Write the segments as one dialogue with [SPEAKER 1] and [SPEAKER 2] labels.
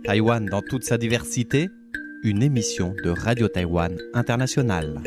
[SPEAKER 1] Taïwan dans toute sa diversité, une émission de Radio Taïwan International.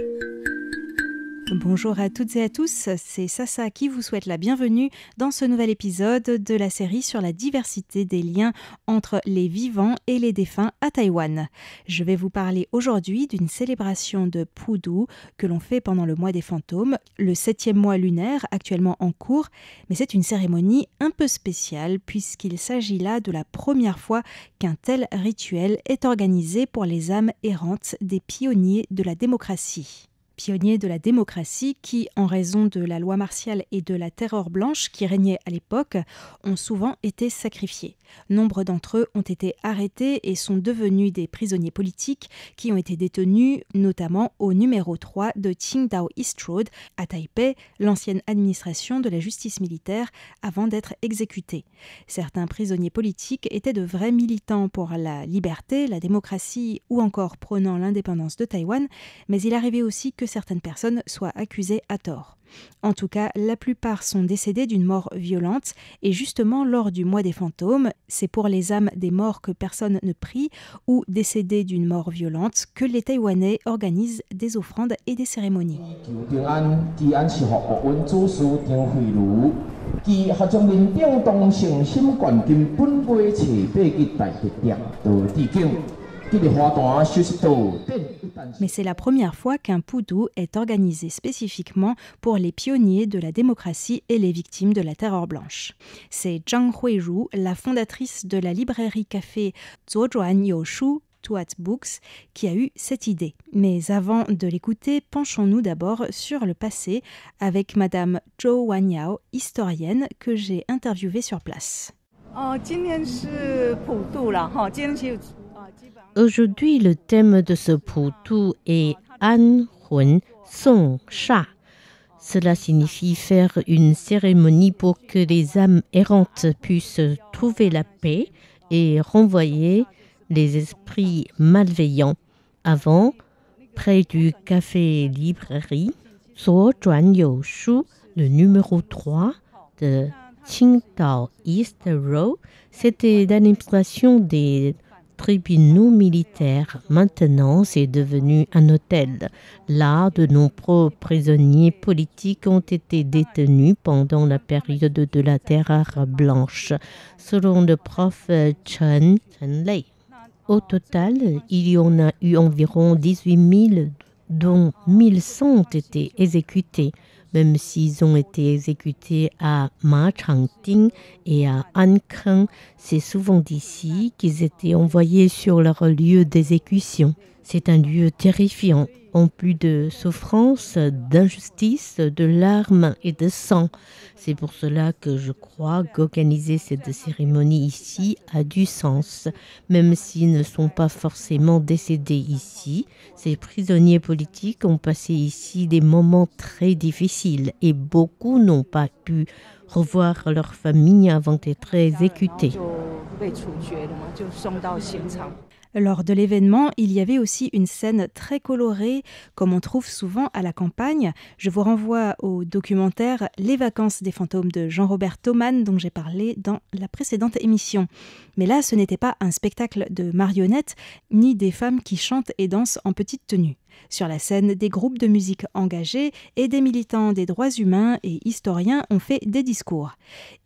[SPEAKER 2] Bonjour à toutes et à tous, c'est Sasa qui vous souhaite la bienvenue dans ce nouvel épisode de la série sur la diversité des liens entre les vivants et les défunts à Taïwan. Je vais vous parler aujourd'hui d'une célébration de Pudu que l'on fait pendant le mois des fantômes, le 7e mois lunaire actuellement en cours, mais c'est une cérémonie un peu spéciale puisqu'il s'agit là de la première fois qu'un tel rituel est organisé pour les âmes errantes des pionniers de la démocratie. Pionniers de la démocratie qui, en raison de la loi martiale et de la terreur blanche qui régnait à l'époque, ont souvent été sacrifiés. Nombre d'entre eux ont été arrêtés et sont devenus des prisonniers politiques qui ont été détenus notamment au numéro 3 de Qingdao East Road à Taipei, l'ancienne administration de la justice militaire, avant d'être exécutés. Certains prisonniers politiques étaient de vrais militants pour la liberté, la démocratie ou encore prônant l'indépendance de Taïwan, mais il arrivait aussi que certaines personnes soient accusées à tort. En tout cas, la plupart sont décédés d'une mort violente et justement lors du mois des fantômes, c'est pour les âmes des morts que personne ne prie ou décédés d'une mort violente que les Taïwanais organisent des offrandes et des cérémonies. Mais c'est la première fois qu'un Pudu est organisé spécifiquement pour les pionniers de la démocratie et les victimes de la terreur blanche. C'est Zhang Huiru, la fondatrice de la librairie café Zuozhuan Youshu Tuat Books, qui a eu cette idée. Mais avant de l'écouter, penchons-nous d'abord sur le passé avec Madame Zhou Wanyao, historienne que j'ai interviewée sur place.
[SPEAKER 3] Aujourd'hui, le thème de ce Pudu est An Hun Song Sha. Cela signifie faire une cérémonie pour que les âmes errantes puissent trouver la paix et renvoyer les esprits malveillants. Avant, près du café-librairie, Zuozhuan Youshu, le numéro 3 de Qingdao East Road, c'était l'administration des tribunaux militaires. Maintenant, c'est devenu un hôtel. Là, de nombreux prisonniers politiques ont été détenus pendant la période de la terreur blanche, selon le prof Chen Lei. Au total, il y en a eu environ 18 000, dont 1 100 ont été exécutés. Même s'ils ont été exécutés à Ma Changting et à Ankang, c'est souvent d'ici qu'ils étaient envoyés sur leur lieu d'exécution. C'est un lieu terrifiant, en plus de souffrance, d'injustice, de larmes et de sang. C'est pour cela que je crois qu'organiser cette cérémonie ici a du sens. Même s'ils ne sont pas forcément décédés ici, ces prisonniers politiques ont passé ici des moments très difficiles et beaucoup n'ont pas pu revoir leur famille avant d'être exécutés.
[SPEAKER 2] Lors de l'événement, il y avait aussi une scène très colorée, comme on trouve souvent à la campagne. Je vous renvoie au documentaire Les vacances des fantômes de Jean-Robert Thoman, dont j'ai parlé dans la précédente émission. Mais là, ce n'était pas un spectacle de marionnettes, ni des femmes qui chantent et dansent en petite tenue. Sur la scène, des groupes de musique engagés et des militants des droits humains et historiens ont fait des discours.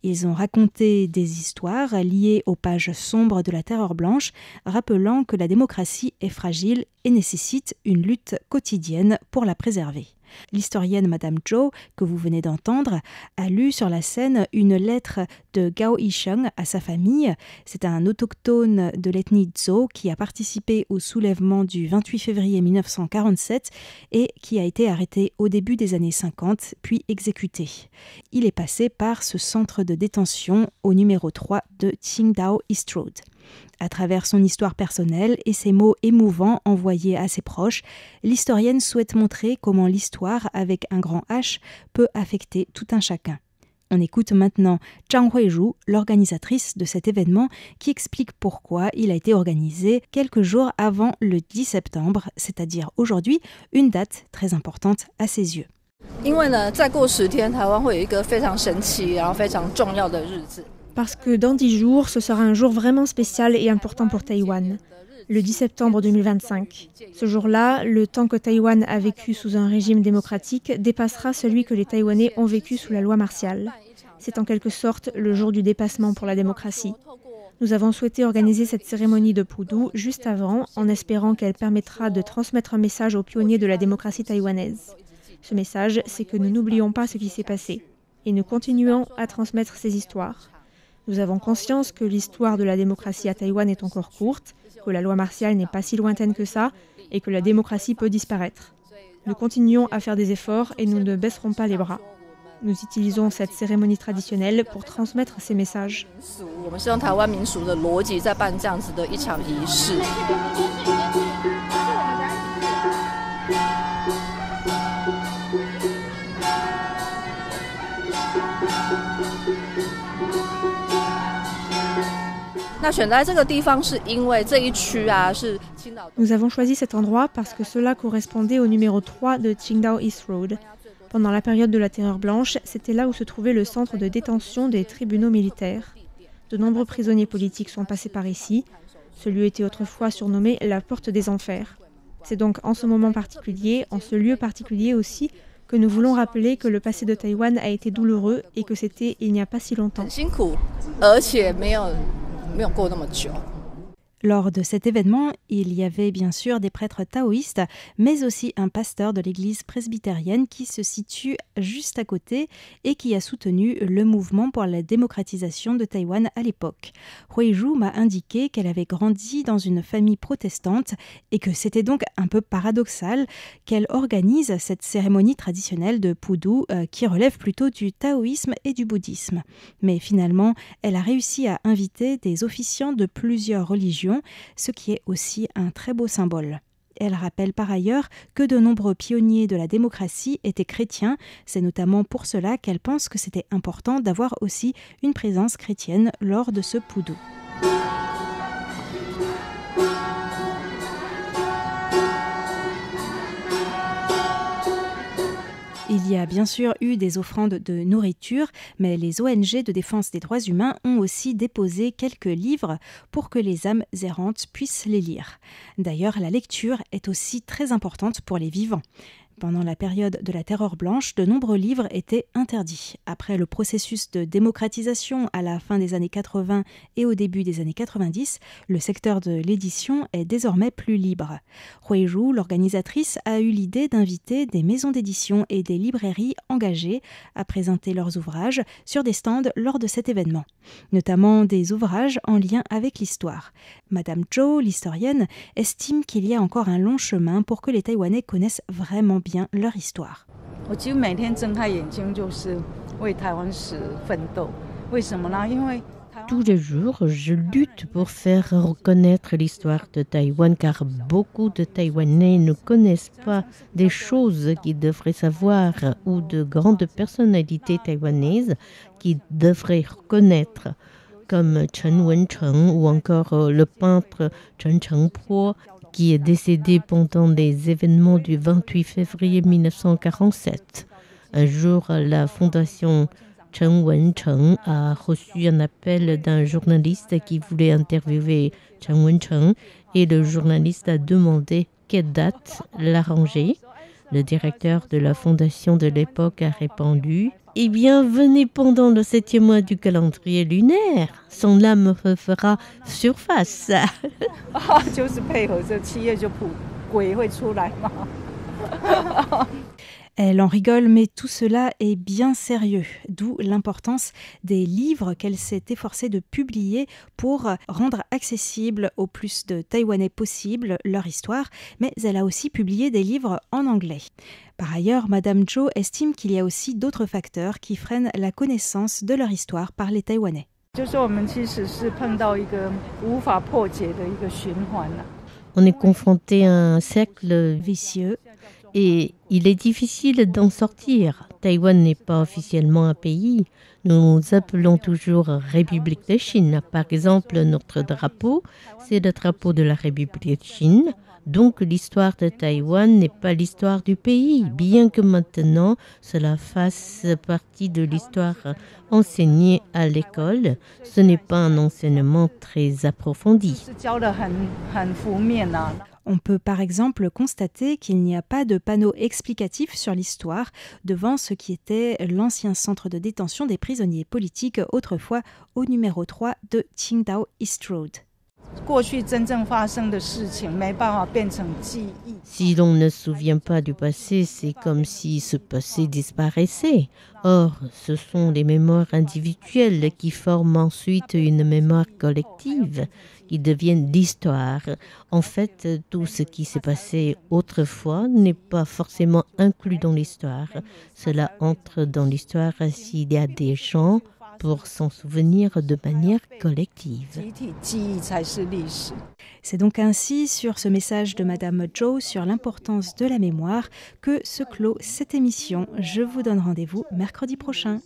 [SPEAKER 2] Ils ont raconté des histoires liées aux pages sombres de la terreur blanche, rappelant que la démocratie est fragile et nécessite une lutte quotidienne pour la préserver. L'historienne Madame Zhou, que vous venez d'entendre, a lu sur la scène une lettre de Gao Yisheng à sa famille. C'est un autochtone de l'ethnie Zhou qui a participé au soulèvement du 28 février 1947 et qui a été arrêté au début des années 50, puis exécuté. Il est passé par ce centre de détention au numéro 3 de Qingdao East Road. À travers son histoire personnelle et ses mots émouvants envoyés à ses proches, l'historienne souhaite montrer comment l'histoire, avec un grand H, peut affecter tout un chacun. On écoute maintenant Zhang Huiru, l'organisatrice de cet événement, qui explique pourquoi il a été organisé quelques jours avant le 10 septembre, c'est-à-dire aujourd'hui, une date très importante à ses yeux.
[SPEAKER 4] 因为呢，再过10天，台湾会有一个非常神奇，然后非常重要的日子。Parce que dans 10 jours, ce sera un jour vraiment spécial et important pour Taïwan. Le 10 septembre 2025. Ce jour-là, le temps que Taïwan a vécu sous un régime démocratique dépassera celui que les Taïwanais ont vécu sous la loi martiale. C'est en quelque sorte le jour du dépassement pour la démocratie. Nous avons souhaité organiser cette cérémonie de Pudu juste avant, en espérant qu'elle permettra de transmettre un message aux pionniers de la démocratie taïwanaise. Ce message, c'est que nous n'oublions pas ce qui s'est passé, et nous continuons à transmettre ces histoires. Nous avons conscience que l'histoire de la démocratie à Taïwan est encore courte, que la loi martiale n'est pas si lointaine que ça, et que la démocratie peut disparaître. Nous continuons à faire des efforts et nous ne baisserons pas les bras. Nous utilisons cette cérémonie traditionnelle pour transmettre ces messages. Nous avons choisi cet endroit parce que cela correspondait au numéro 3 de Qingdao East Road. Pendant la période de la Terreur blanche, c'était là où se trouvait le centre de détention des tribunaux militaires. De nombreux prisonniers politiques sont passés par ici. Ce lieu était autrefois surnommé la Porte des Enfers. C'est donc en ce moment particulier, en ce lieu particulier aussi, que nous voulons rappeler que le passé de Taïwan a été douloureux et que c'était il n'y a pas si longtemps.
[SPEAKER 2] Lors de cet événement, il y avait bien sûr des prêtres taoïstes, mais aussi un pasteur de l'église presbytérienne qui se situe juste à côté et qui a soutenu le mouvement pour la démocratisation de Taïwan à l'époque. Huizhu m'a indiqué qu'elle avait grandi dans une famille protestante et que c'était donc un peu paradoxal qu'elle organise cette cérémonie traditionnelle de Pudu qui relève plutôt du taoïsme et du bouddhisme. Mais finalement, elle a réussi à inviter des officiants de plusieurs religions, ce qui est aussi un très beau symbole. Elle rappelle par ailleurs que de nombreux pionniers de la démocratie étaient chrétiens. C'est notamment pour cela qu'elle pense que c'était important d'avoir aussi une présence chrétienne lors de ce Pudu. Il y a bien sûr eu des offrandes de nourriture, mais les ONG de défense des droits humains ont aussi déposé quelques livres pour que les âmes errantes puissent les lire. D'ailleurs, la lecture est aussi très importante pour les vivants. Pendant la période de la Terreur blanche, de nombreux livres étaient interdits. Après le processus de démocratisation à la fin des années 80 et au début des années 90, le secteur de l'édition est désormais plus libre. Huizhu, l'organisatrice, a eu l'idée d'inviter des maisons d'édition et des librairies engagées à présenter leurs ouvrages sur des stands lors de cet événement, notamment des ouvrages en lien avec l'histoire. Madame Zhou, l'historienne, estime qu'il y a encore un long chemin pour que les Taïwanais connaissent vraiment bien leur histoire.
[SPEAKER 3] Tous les jours, je lutte pour faire reconnaître l'histoire de Taïwan car beaucoup de Taïwanais ne connaissent pas des choses qu'ils devraient savoir ou de grandes personnalités taïwanaises qu'ils devraient reconnaître, comme Chen Wencheng ou encore le peintre Chen Chengpo, qui est décédé pendant les événements du 28 février 1947. Un jour, la fondation Chen Wencheng a reçu un appel d'un journaliste qui voulait interviewer Chen Wencheng et le journaliste a demandé quelle date l'arranger. Le directeur de la fondation de l'époque a répondu « Eh bien, venez pendant le 7e mois du calendrier lunaire, son âme refera surface. »
[SPEAKER 2] Elle en rigole, mais tout cela est bien sérieux, d'où l'importance des livres qu'elle s'est efforcée de publier pour rendre accessible au plus de Taïwanais possible leur histoire, mais elle a aussi publié des livres en anglais. Par ailleurs, Madame Zhou estime qu'il y a aussi d'autres facteurs qui freinent la connaissance de leur histoire par les Taïwanais.
[SPEAKER 3] On est confronté à un cercle vicieux et il est difficile d'en sortir. Taïwan n'est pas officiellement un pays. Nous appelons toujours République de Chine. Par exemple, notre drapeau, c'est le drapeau de la République de Chine. Donc l'histoire de Taïwan n'est pas l'histoire du pays, bien que maintenant cela fasse partie de l'histoire enseignée à l'école. Ce n'est pas un enseignement très approfondi.
[SPEAKER 2] On peut par exemple constater qu'il n'y a pas de panneau explicatif sur l'histoire devant ce qui était l'ancien centre de détention des prisonniers politiques autrefois au numéro 3 de Qingdao East Road.
[SPEAKER 3] Si l'on ne se souvient pas du passé, c'est comme si ce passé disparaissait. Or, ce sont les mémoires individuelles qui forment ensuite une mémoire collective, qui deviennent l'histoire. En fait, tout ce qui s'est passé autrefois n'est pas forcément inclus dans l'histoire. Cela entre dans l'histoire s'il y a des gens pour s'en souvenir de manière collective.
[SPEAKER 2] C'est donc ainsi, sur ce message de Madame Zhou sur l'importance de la mémoire, que se clôt cette émission. Je vous donne rendez-vous mercredi prochain.